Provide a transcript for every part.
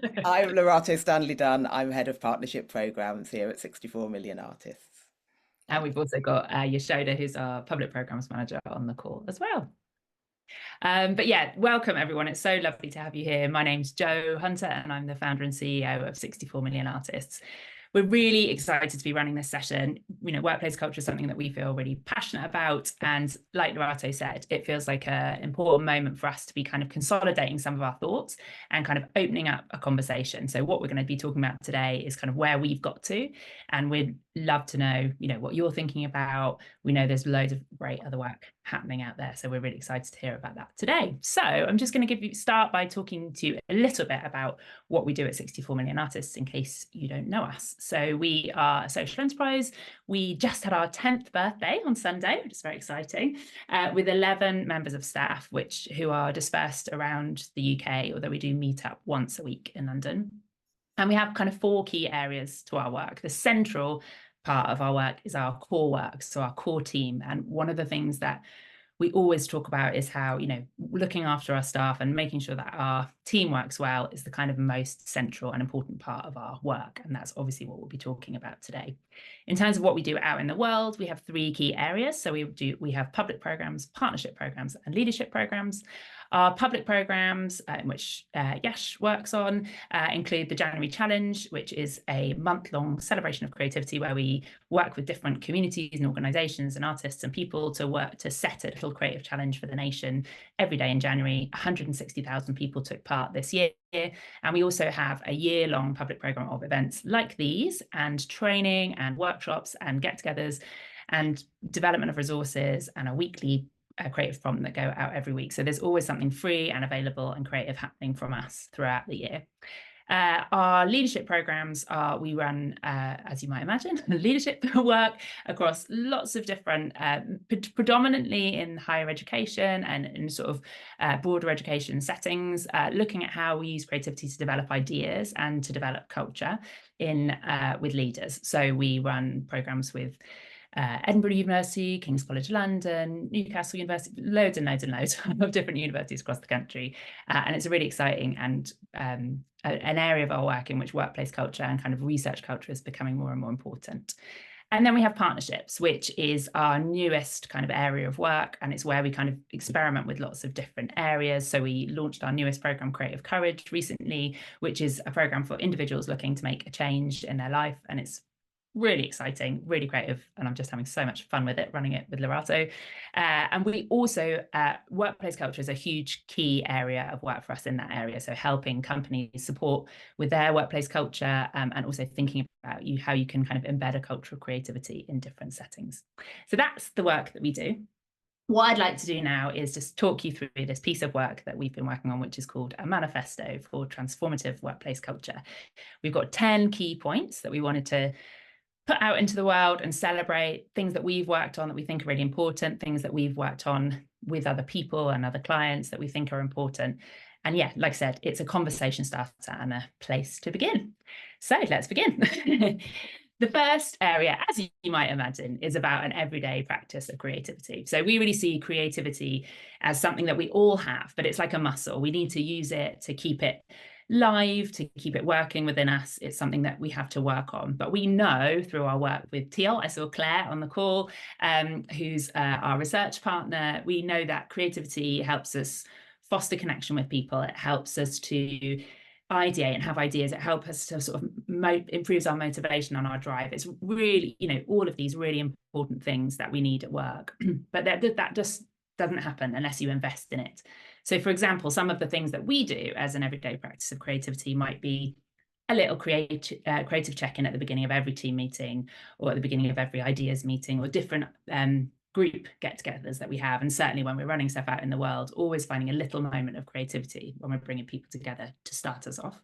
I'm Lerato Stanley-Dunn. I'm head of partnership programs here at 64 Million Artists. And we've also got Yashoda, who's our public programs manager, on the call as well. But yeah, welcome everyone. It's so lovely to have you here. My name's Jo Hunter and I'm the founder and CEO of 64 Million Artists. We're really excited to be running this session. Workplace culture is something that we feel really passionate about. And like Lerato said, it feels like an important moment for us to be kind of consolidating some of our thoughts and kind of opening up a conversation. So what we're going to be talking about today is kind of where we've got to, and we'd love to know, what you're thinking about. We know there's loads of great other work happening out there, so we're really excited to hear about that today. So I'm just going to start by talking to you a little bit about what we do at 64 Million Artists, in case you don't know us. So we are a social enterprise. We just had our 10th birthday on Sunday, which is very exciting, with 11 members of staff, who are dispersed around the UK, although we do meet up once a week in London. And we have kind of 4 key areas to our work. The central part of our work is our core work, so our core team. And one of the things that we always talk about is how, looking after our staff and making sure that our team works well is the kind of most central and important part of our work. And that's obviously what we'll be talking about today. In terms of what we do out in the world, we have 3 key areas. So we have public programs, partnership programs, and leadership programs. Our public programs, in which Yash works on, include the January Challenge, which is a month-long celebration of creativity where we work with different communities and organisations and artists and people to work to set a little creative challenge for the nation every day in January. 160,000 people took part this year. And we also have a year-long public programme of events like these, and training and workshops and get-togethers and development of resources, and a weekly creative prompt that go out every week. So there's always something free and available and creative happening from us throughout the year. Our leadership programs we run, as you might imagine, leadership work across lots of different, predominantly in higher education and in sort of broader education settings, looking at how we use creativity to develop ideas and to develop culture with leaders. So we run programs with Edinburgh University, King's College London, Newcastle University, loads and loads and loads of different universities across the country. And it's a really exciting and an area of our work in which workplace culture and kind of research culture is becoming more and more important. And then we have partnerships, which is our newest kind of area of work. And it's where we kind of experiment with lots of different areas. So we launched our newest program, Creative Courage, recently, which is a program for individuals looking to make a change in their life. And it's really exciting, really creative, and I'm just having so much fun with it, running it with Lerato. And we also, workplace culture is a huge key area of work for us in that area. So helping companies support with their workplace culture, and also thinking about how you can kind of embed a culture of creativity in different settings. So that's the work that we do. What I'd like to do now is just talk you through this piece of work that we've been working on, which is called a manifesto for transformative workplace culture. We've got 10 key points that we wanted to put out into the world and celebrate things that we've worked on that we think are really important, things that we've worked on with other people and other clients that we think are important. And yeah, like I said, it's a conversation starter and a place to begin. So let's begin. The first area, as you might imagine, is about an everyday practice of creativity. So we really see creativity as something that we all have, but it's like a muscle. We need to use it to keep it live, to keep it working within us. It's something that we have to work on. But we know through our work with Teal, I saw Claire on the call, who's our research partner, we know that creativity helps us foster connection with people. It helps us to ideate and have ideas. It helps us to sort of improves our motivation and our drive. It's really, all of these really important things that we need at work. But that just doesn't happen unless you invest in it. So, for example, some of the things that we do as an everyday practice of creativity might be a little creative check-in at the beginning of every team meeting, or at the beginning of every ideas meeting, or different group get-togethers that we have. And certainly when we're running stuff out in the world, always finding a little moment of creativity when we're bringing people together to start us off.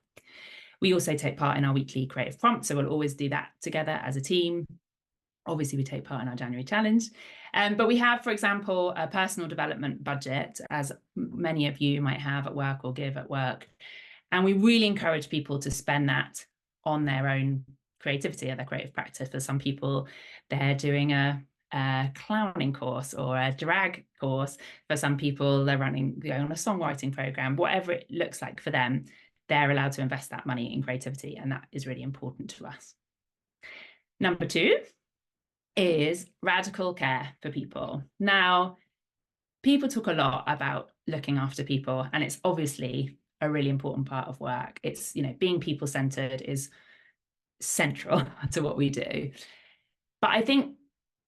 We also take part in our weekly creative prompt, so we'll always do that together as a team. Obviously, we take part in our January challenge. But we have, for example, a personal development budget, as many of you might have at work or give at work. And we really encourage people to spend that on their own creativity or their creative practice. For some people, they're doing a clowning course or a drag course. For some people, they're going on a songwriting program, whatever it looks like for them. they're allowed to invest that money in creativity, and that is really important to us. Number 2 is radical care for people. Now, people talk a lot about looking after people, and it's obviously a really important part of work. It's, being people-centered is central to what we do. But I think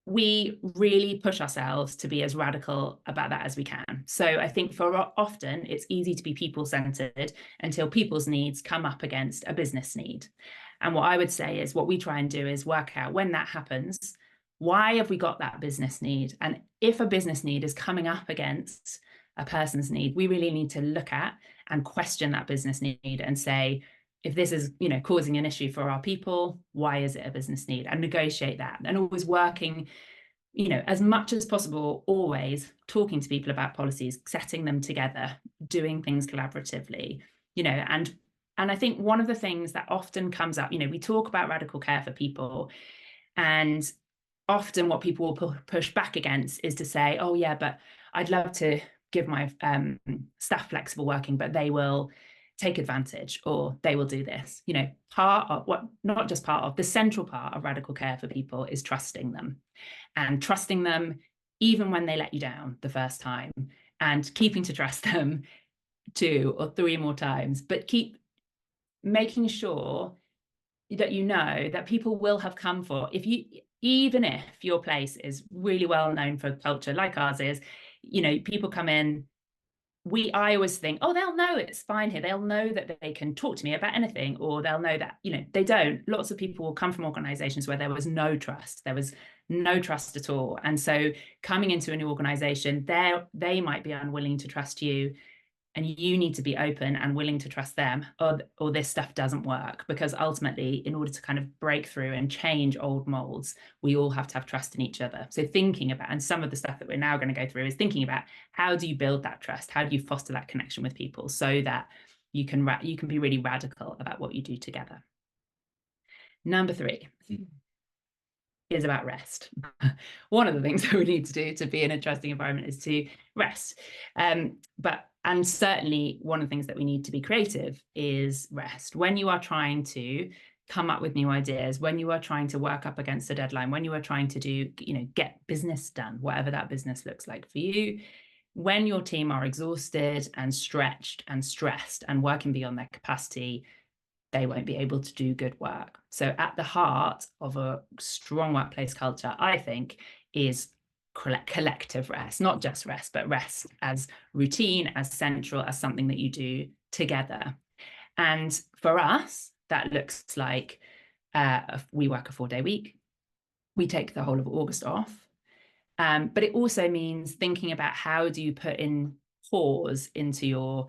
we really push ourselves to be as radical about that as we can. So I think for often it's easy to be people-centered until people's needs come up against a business need. And what I would say is what we try and do is work out when that happens, why have we got that business need? And if a business need is coming up against a person's need, we really need to look at and question that business need and say, if this is, causing an issue for our people, why is it a business need? And negotiate that. And always working, as much as possible, always talking to people about policies, setting them together, doing things collaboratively, and I think one of the things that often comes up, we talk about radical care for people, and often what people will push back against is to say, oh yeah, but I'd love to give my staff flexible working, but they will take advantage, or they will do this. Not just part of, the central part of radical care for people is trusting them, and trusting them even when they let you down the first time, and keeping to trust them 2 or 3 more times, but keep making sure that that people will have come for, even if your place is really well known for culture like ours is, people come in, I always think, oh, they'll know it's fine here. They'll know that they can talk to me about anything, or they'll know that, they don't. Lots of people will come from organizations where there was no trust. There was no trust at all. And so coming into a new organization, they might be unwilling to trust you, and you need to be open and willing to trust them, or this stuff doesn't work. Because ultimately, in order to kind of break through and change old molds, we all have to have trust in each other. So thinking about, and some of the stuff that we're now going to go through is thinking about, how do you build that trust? How do you foster that connection with people so that you can be really radical about what you do together? Number 3 is about rest. One of the things that we need to do to be in a trusting environment is to rest. And certainly one of the things that we need to be creative is rest. When you are trying to come up with new ideas, when you are trying to work up against a deadline, when you are trying to do, get business done, whatever that business looks like for you, when your team are exhausted and stretched and stressed and working beyond their capacity, they won't be able to do good work. So at the heart of a strong workplace culture, I think, is collective rest, not just rest, but rest as routine, as central, as something that you do together. And for us, that looks like we work a 4-day week. We take the whole of August off. But it also means thinking about, how do you put in pause into your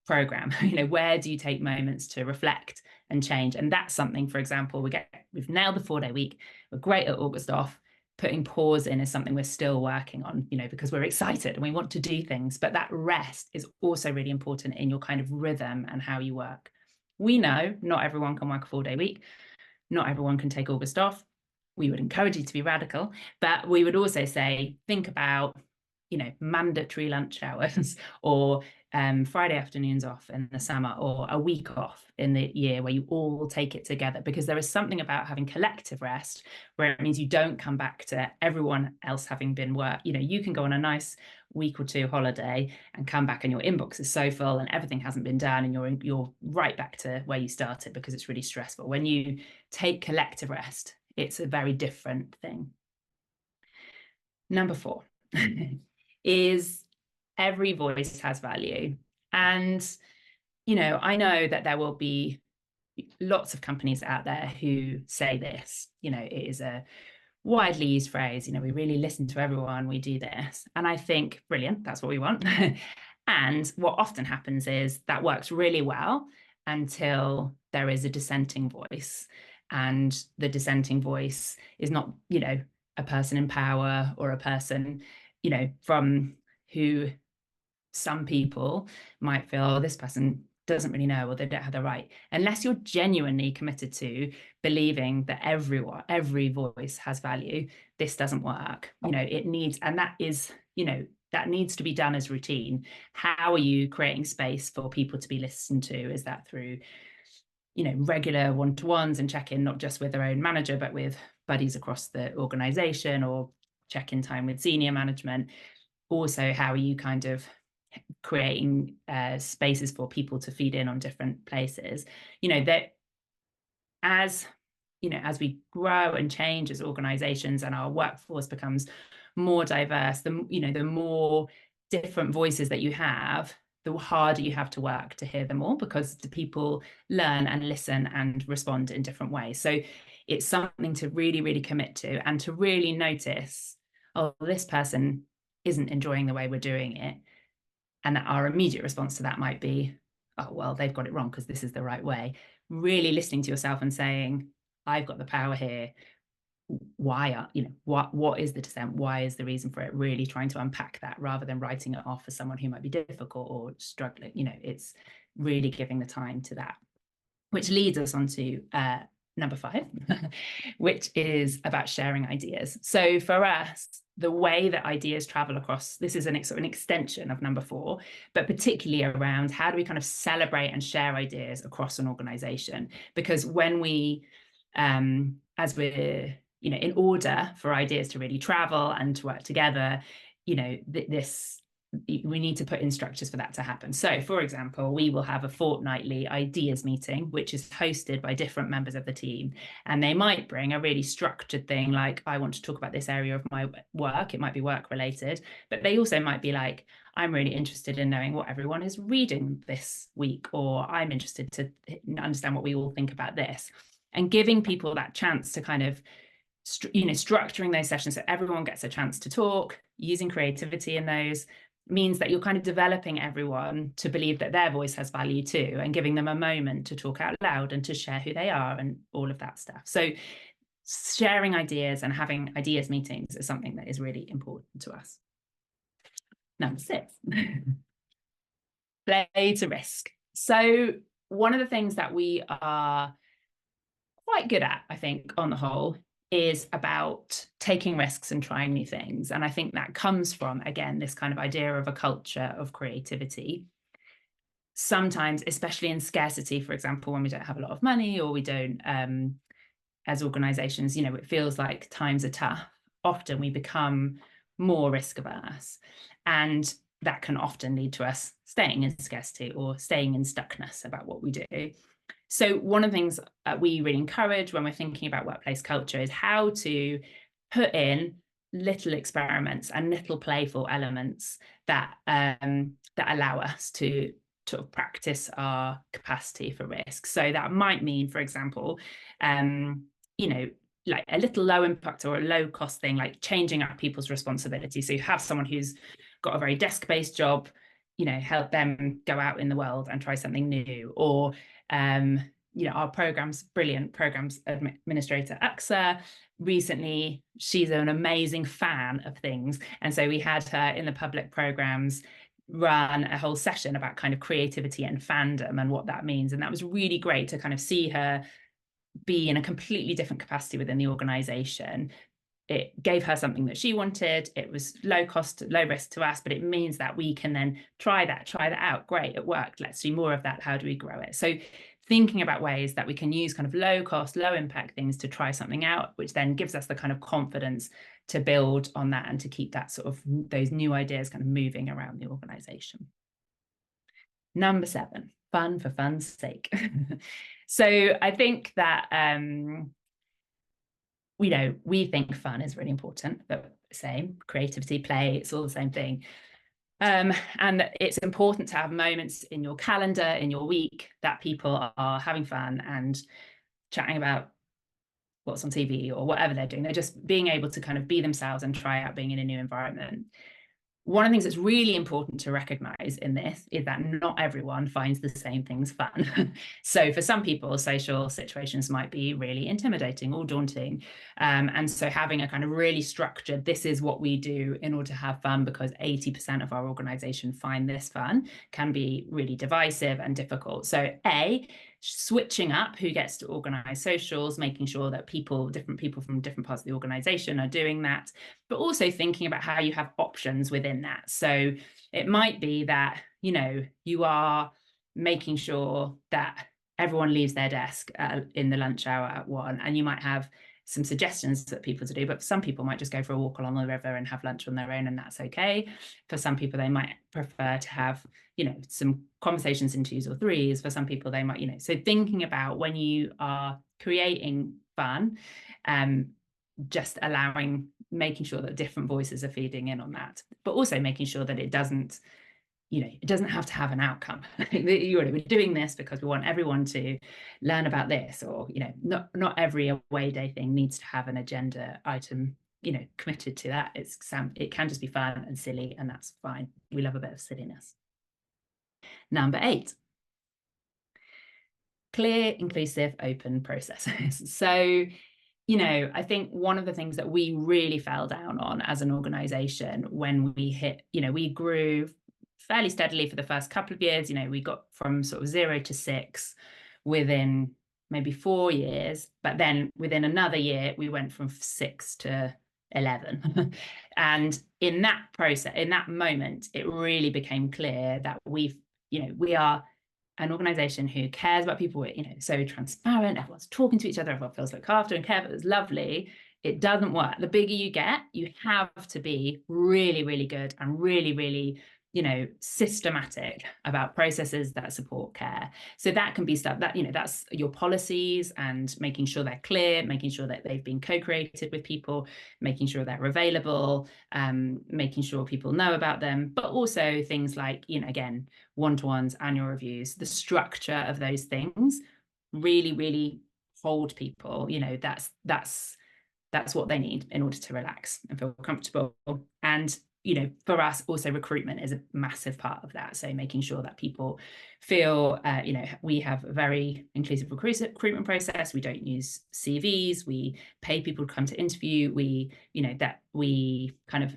program? Where do you take moments to reflect and change? And that's something, for example, we've nailed the 4-day week. We're great at August off. Putting pause in is something we're still working on, because we're excited and we want to do things. But that rest is also really important in your kind of rhythm and how you work. We know not everyone can work a 4-day week. Not everyone can take August off. We would encourage you to be radical, but we would also say, think about, mandatory lunch hours, or Friday afternoons off in the summer, or a week off in the year where you all take it together. Because there is something about having collective rest where it means you don't come back to everyone else having been you can go on a nice week or 2 holiday and come back and your inbox is so full and everything hasn't been done, and you're right back to where you started because it's really stressful. When you take collective rest, it's a very different thing. Number 4 is every voice has value. And, I know that there will be lots of companies out there who say this, it is a widely used phrase, we really listen to everyone, we do this. And I think, brilliant, that's what we want. And what often happens is that works really well until there is a dissenting voice. And the dissenting voice is not, a person in power, or a person, from who some people might feel, oh, this person doesn't really know, or they don't have the right. Unless you're genuinely committed to believing that every voice has value, this doesn't work. It needs, and that is, that needs to be done as routine. How are you creating space for people to be listened to? Is that through, regular one-to-ones and check-in, not just with their own manager, but with buddies across the organization, or check-in time with senior management? Also, how are you kind of creating spaces for people to feed in on different places? That as we grow and change as organizations and our workforce becomes more diverse, the more different voices that you have, the harder you have to work to hear them all, because the people learn and listen and respond in different ways. So it's something to really, really commit to, and to really notice, oh, this person isn't enjoying the way we're doing it. And our immediate response to that might be, oh, well, they've got it wrong because this is the right way. Really listening to yourself and saying, I've got the power here. Why what is the dissent? Why is the reason for it? Really trying to unpack that rather than writing it off as someone who might be difficult or struggling. It's really giving the time to that, which leads us on to number 5, which is about sharing ideas. So for us, the way that ideas travel across, this is an extension of number 4, but particularly around how do we kind of celebrate and share ideas across an organization? Because when we, as we're, in order for ideas to really travel and to work together, we need to put in structures for that to happen. So, for example, we will have a fortnightly ideas meeting, which is hosted by different members of the team. And they might bring a really structured thing like, I want to talk about this area of my work. It might be work related, but they also might be like, I'm really interested in knowing what everyone is reading this week, or I'm interested to understand what we all think about this. And giving people that chance to kind of structuring those sessions so everyone gets a chance to talk, using creativity in those, means that you're kind of developing everyone to believe that their voice has value too, and giving them a moment to talk out loud and to share who they are and all of that stuff. So sharing ideas and having ideas meetings is something that is really important to us. Number 6, play to risk. So one of the things that we are quite good at, I think, on the whole, is about taking risks and trying new things. And I think that comes from, again, this kind of idea of a culture of creativity. Sometimes, especially in scarcity, for example, when we don't have a lot of money, or we don't, as organizations, it feels like times are tough. Often we become more risk averse. And that can often lead to us staying in scarcity or staying in stuckness about what we do. So one of the things we really encourage when we're thinking about workplace culture is how to put in little experiments and little playful elements that that allow us to sort of practice our capacity for risk. So that might mean, for example, like a little low impact or a low cost thing, like changing up people's responsibilities. So you have someone who's got a very desk-based job, help them go out in the world and try something new. Or our brilliant programs administrator Aksa, recently, she's an amazing fan of things, and so we had her in the public programs run a whole session about kind of creativity and fandom and what that means. And that was really great to kind of see her be in a completely different capacity within the organization. It gave her something that she wanted. It was low cost, low risk to us, but it means that we can then try that out. Great, it worked. Let's do more of that. How do we grow it? So thinking about ways that we can use kind of low cost, low impact things to try something out, which then gives us the kind of confidence to build on that and to keep that sort of those new ideas kind of moving around the organization. Number 7, fun for fun's sake. So I think that we think fun is really important, but same, creativity, play, it's all the same thing. And it's important to have moments in your calendar, in your week, that people are having fun and chatting about what's on TV or whatever they're doing. They're just being able to kind of be themselves and try out being in a new environment. One of the things that's really important to recognize in this is that not everyone finds the same things fun. So for some people, social situations might be really intimidating or daunting. And so having a kind of really structured, this is what we do in order to have fun because 80% of our organization find this fun, can be really divisive and difficult. So switching up who gets to organize socials, making sure that different people from different parts of the organization are doing that, but also thinking about how you have options within that. So it might be that, you are making sure that everyone leaves their desk in the lunch hour at 1, and you might have some suggestions that people to do, but some people might just go for a walk along the river and have lunch on their own, and that's okay. For some people, they might prefer to have, some conversations in 2s or 3s. For some people, they might, so thinking about when you are creating fun, just making sure that different voices are feeding in on that, but also making sure that it doesn't have to have an outcome. We're doing this because we want everyone to learn about this, or, not every away day thing needs to have an agenda item, committed to that. It can just be fun and silly, and that's fine. We love a bit of silliness. Number 8, clear, inclusive, open processes. So, I think one of the things that we really fell down on as an organization when we hit, we grew fairly steadily for the first couple of years. We got from sort of 0 to 6 within maybe 4 years, but then within another year, we went from 6 to 11. And in that process, in that moment, it really became clear that we are an organization who cares about people. We're, so transparent, everyone's talking to each other, everyone feels looked after and cared for. It's lovely. It doesn't work. The bigger you get, you have to be really, really good and really, really, systematic about processes that support care. So that can be stuff that, that's your policies and making sure they're clear, making sure that they've been co-created with people, making sure they're available, making sure people know about them, but also things like, again, one-to-ones, annual reviews, the structure of those things really, really hold people. That's what they need in order to relax and feel comfortable. And for us, also recruitment is a massive part of that. So making sure that people feel, we have a very inclusive recruitment process. We don't use CVs. We pay people to come to interview. We kind of,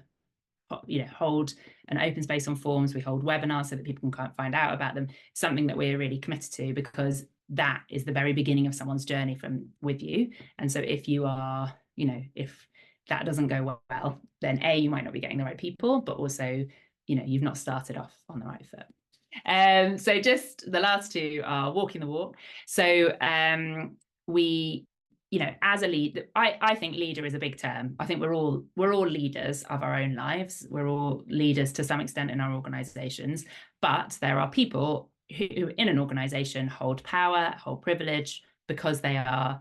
hold an open space on forms. We hold webinars so that people can find out about them. Something that we're really committed to, because that is the very beginning of someone's journey with you. And so if you are, if that doesn't go well, then you might not be getting the right people, but also, you've not started off on the right foot. So just the last 2 are walking the walk. So we, as a lead, I think leader is a big term. I think we're all leaders of our own lives. We're all leaders to some extent in our organizations, but there are people who in an organization hold power, hold privilege, because they are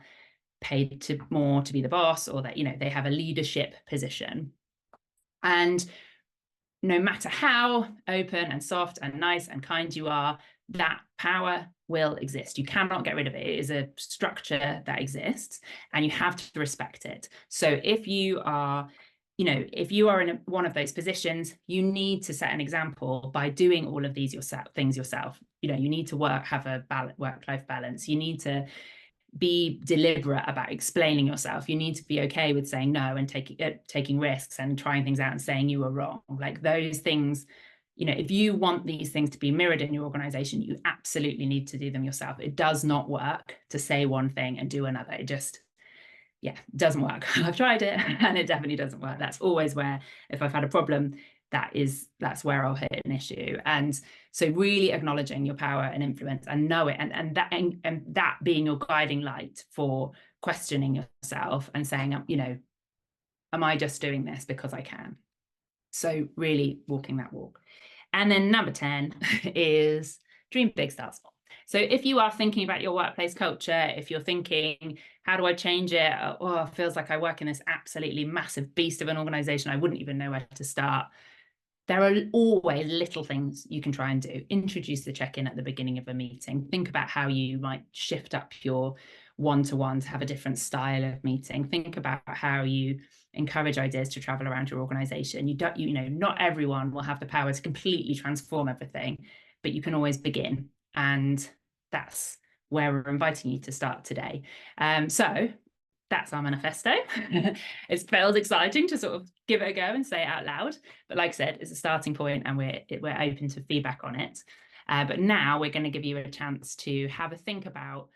paid more to be the boss, or that they have a leadership position. And no matter how open and soft and nice and kind you are, that power will exist. You cannot get rid of it. It is a structure that exists, and you have to respect it. So if you are in one of those positions, you need to set an example by doing all of these things yourself. You need to have a work-life balance. You need to be deliberate about explaining yourself. You need to be okay with saying no and taking risks and trying things out and saying you were wrong. Like those things, if you want these things to be mirrored in your organization, you absolutely need to do them yourself. It does not work to say one thing and do another. It just, doesn't work. I've tried it and it definitely doesn't work. That's always where, if I've had a problem, that's where I'll hit an issue. And so really acknowledging your power and influence and know it, and that being your guiding light for questioning yourself and saying, am I just doing this because I can? So really walking that walk. And then number 10 is dream big, start small. So if you are thinking about your workplace culture, if you're thinking, how do I change it? Oh, it feels like I work in this absolutely massive beast of an organization. I wouldn't even know where to start. There are always little things you can try and do. Introduce the check-in at the beginning of a meeting. Think about how you might shift up your one-to-one to have a different style of meeting. Think about how you encourage ideas to travel around your organization. Not everyone will have the power to completely transform everything, but you can always begin. And that's where we're inviting you to start today. So that's our manifesto. It feels exciting to sort of give it a go and say it out loud. But like I said, it's a starting point, and we're open to feedback on it. But now we're going to give you a chance to have a think about